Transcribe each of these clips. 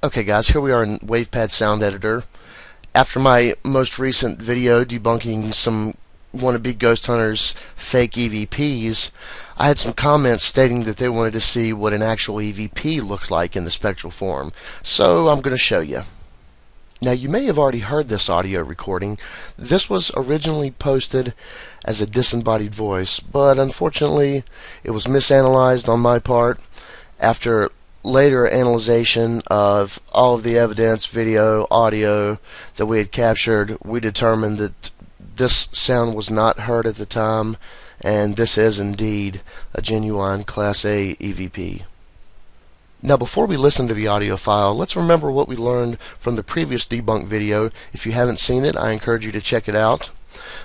Okay guys, here we are in WavePad Sound Editor. After my most recent video debunking some wannabe ghost hunters' fake EVPs, I had some comments stating that they wanted to see what an actual EVP looked like in the spectral form. So I'm going to show you. Now you may have already heard this audio recording. This was originally posted as a disembodied voice, but unfortunately it was misanalyzed on my part. After later analyzation of all of the evidence, video, audio that we had captured, we determined that this sound was not heard at the time, and this is indeed a genuine Class A EVP. Now before we listen to the audio file, let's remember what we learned from the previous debunk video. If you haven't seen it, I encourage you to check it out.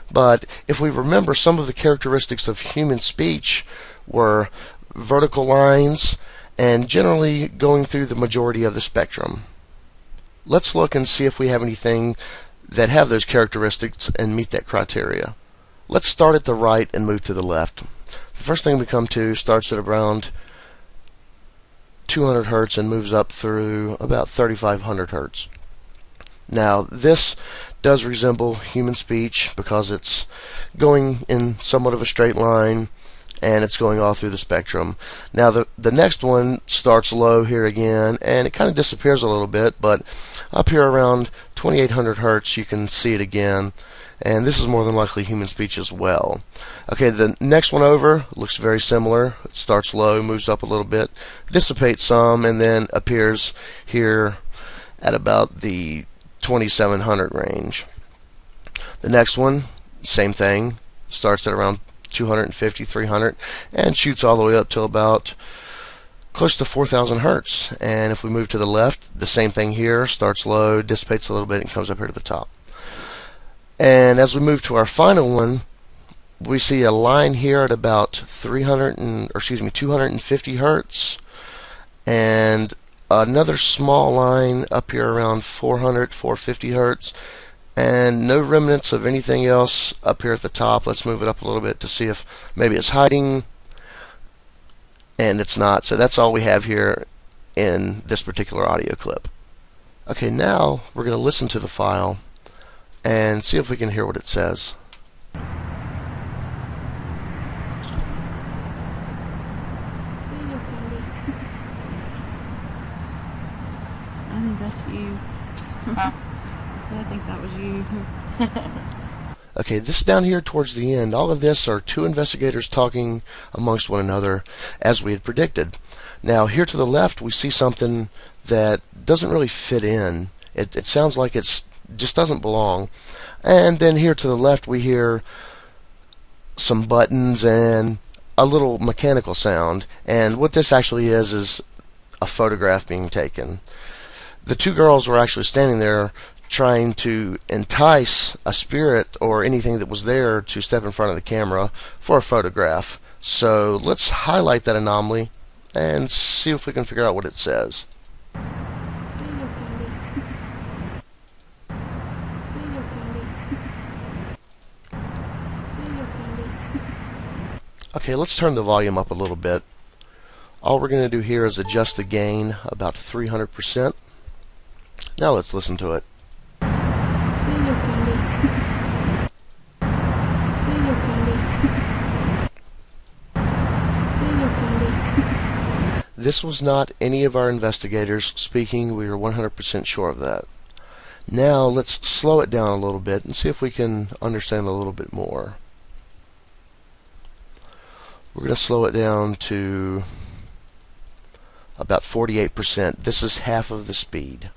But if we remember, some of the characteristics of human speech were vertical lines and generally going through the majority of the spectrum. Let's look and see if we have anything that have those characteristics and meet that criteria. Let's start at the right and move to the left. The first thing we come to starts at around 200 hertz and moves up through about 3500 hertz. Now this does resemble human speech because it's going in somewhat of a straight line and it's going all through the spectrum. Now the next one starts low here again and it kind of disappears a little bit, but up here around 2800 hertz you can see it again, and this is more than likely human speech as well. Okay, the next one over looks very similar. It starts low, moves up a little bit, dissipates some, and then appears here at about the 2700 range. The next one, same thing, starts at around 250, 300, and shoots all the way up till about close to 4000 hertz. And if we move to the left, the same thing here, starts low, dissipates a little bit, and comes up here to the top. And as we move to our final one, we see a line here at about 250 hertz, and another small line up here around 400, 450 hertz, and no remnants of anything else up here at the top. Let's move it up a little bit to see if maybe it's hiding, and it's not. So that's all we have here in this particular audio clip. Okay, now we're going to listen to the file and see if we can hear what it says. I think that's you. So I think that was you. Okay, this down here towards the end, all of this are two investigators talking amongst one another as we had predicted. Now here to the left we see something that doesn't really fit in. It sounds like it's just doesn't belong. And then here to the left we hear some buttons and a little mechanical sound, and what this actually is a photograph being taken. The two girls were actually standing there trying to entice a spirit or anything that was there to step in front of the camera for a photograph. So let's highlight that anomaly and see if we can figure out what it says. Okay, let's turn the volume up a little bit. All we're going to do here is adjust the gain about 300%. Now let's listen to it. This was not any of our investigators speaking. We were 100% sure of that. Now let's slow it down a little bit and see if we can understand a little bit more. We're going to slow it down to about 48%. This is half of the speed.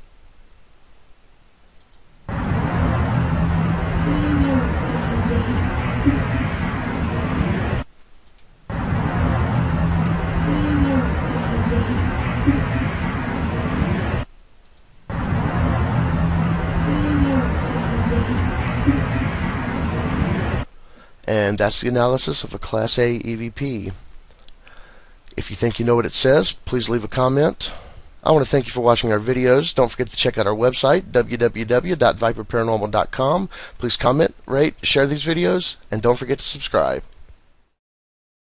And that's the analysis of a Class A EVP. If you think you know what it says, please leave a comment. I want to thank you for watching our videos. Don't forget to check out our website, www.viperparanormal.com. Please comment, rate, share these videos, and don't forget to subscribe.